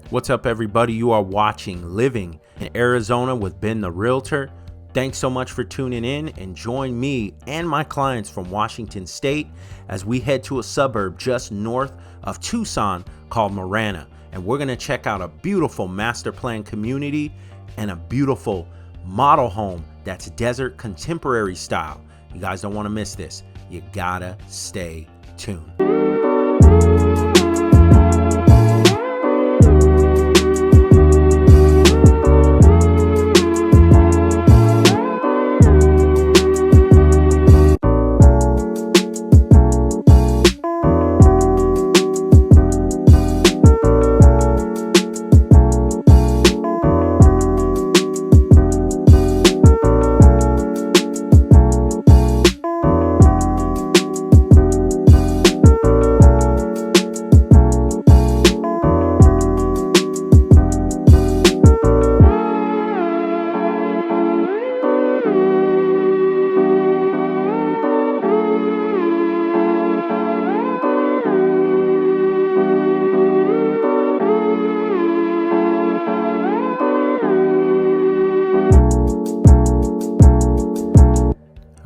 What's up, everybody? You are watching Living in Arizona with Ben the Realtor. Thanks so much for tuning in and join me and my clients from Washington State as we head to a suburb just north of Tucson called Marana. And we're going to check out a beautiful master plan community and a beautiful model home that's desert contemporary style. You guys don't want to miss this. You gotta stay tuned.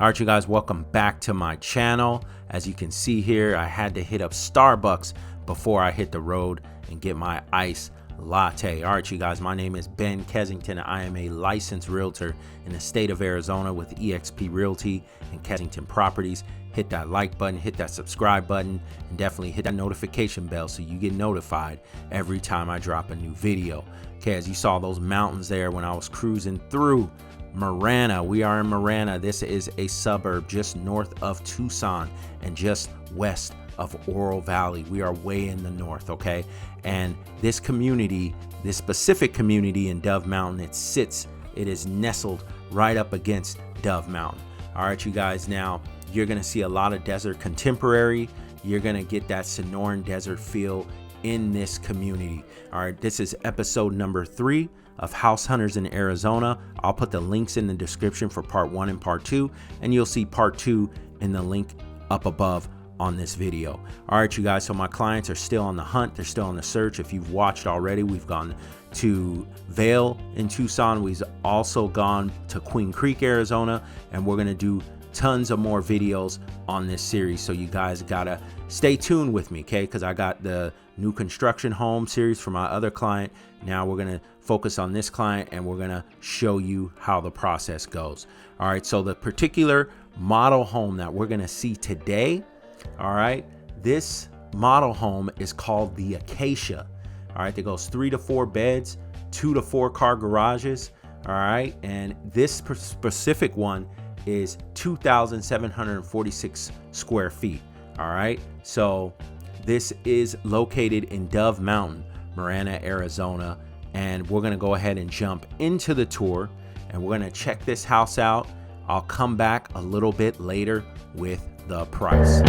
All right, you guys, welcome back to my channel. As you can see here, I had to hit up Starbucks before I hit the road and get my iced latte. All right, you guys, my name is Ben Kensington. I am a licensed realtor in the state of Arizona with eXp Realty and Kensington Properties. Hit that like button, hit that subscribe button, and definitely hit that notification bell so you get notified every time I drop a new video. Okay, as you saw those mountains there when I was cruising through Marana. We are in Marana. This is a suburb just north of Tucson and just west of Oro Valley. We are way in the north, okay? And this community, this specific community in Dove Mountain, it is nestled right up against Dove Mountain. All right, you guys, now you're gonna see a lot of desert contemporary. You're gonna get that Sonoran desert feel in this community. All right, this is episode number 3 of House Hunters in Arizona. I'll put the links in the description for part 1 and part 2, and you'll see part 2 in the link up above on this video. All right, you guys, so my clients are still on the hunt. They're still on the search. If you've watched already, we've gone to Vail in Tucson. We've also gone to Queen Creek, Arizona, and we're gonna do tons of more videos on this series. So you guys gotta stay tuned with me, okay? Because I got the new construction home series for my other client. Now we're gonna focus on this client and we're gonna show you how the process goes. All right, so the particular model home that we're gonna see today, all right, this model home is called the Acacia. All right, that goes 3 to 4 beds, 2 to 4 car garages. All right, and this specific one is 2,746 square feet. All right, so this is located in Dove Mountain, Marana, Arizona, and we're gonna go ahead and jump into the tour and we're gonna check this house out. I'll come back a little bit later with the price.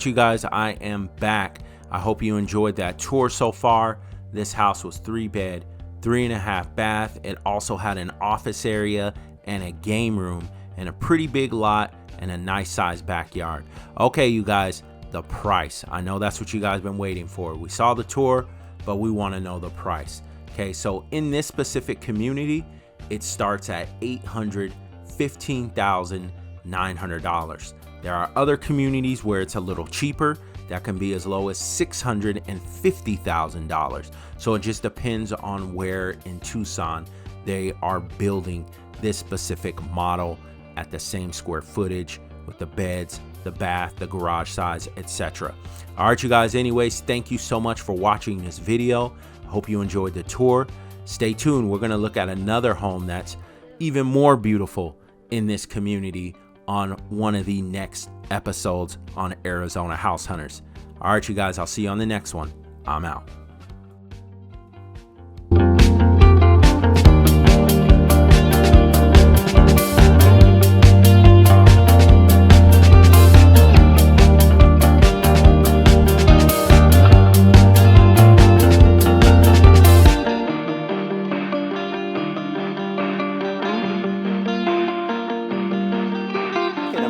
You guys, I am back. I hope you enjoyed that tour so far. This house was 3-bed, 3.5 bath. It also had an office area and a game room and a pretty big lot and a nice sized backyard. Okay, you guys, the price. I know that's what you guys been waiting for. We saw the tour, but we want to know the price. Okay, so in this specific community, it starts at $815,900. There are other communities where it's a little cheaper. That can be as low as $650,000. So it just depends on where in Tucson they are building this specific model at the same square footage with the beds, the bath, the garage size, etc. All right, you guys, anyways, thank you so much for watching this video. I hope you enjoyed the tour. Stay tuned. We're going to look at another home that's even more beautiful in this community on one of the next episodes on Arizona House Hunters. All right, you guys, I'll see you on the next one. I'm out.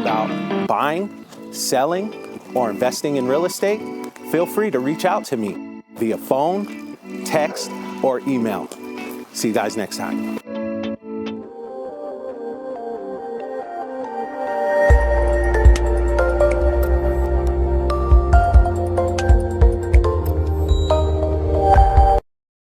About buying, selling, or investing in real estate, feel free to reach out to me via phone, text, or email. See you guys next time.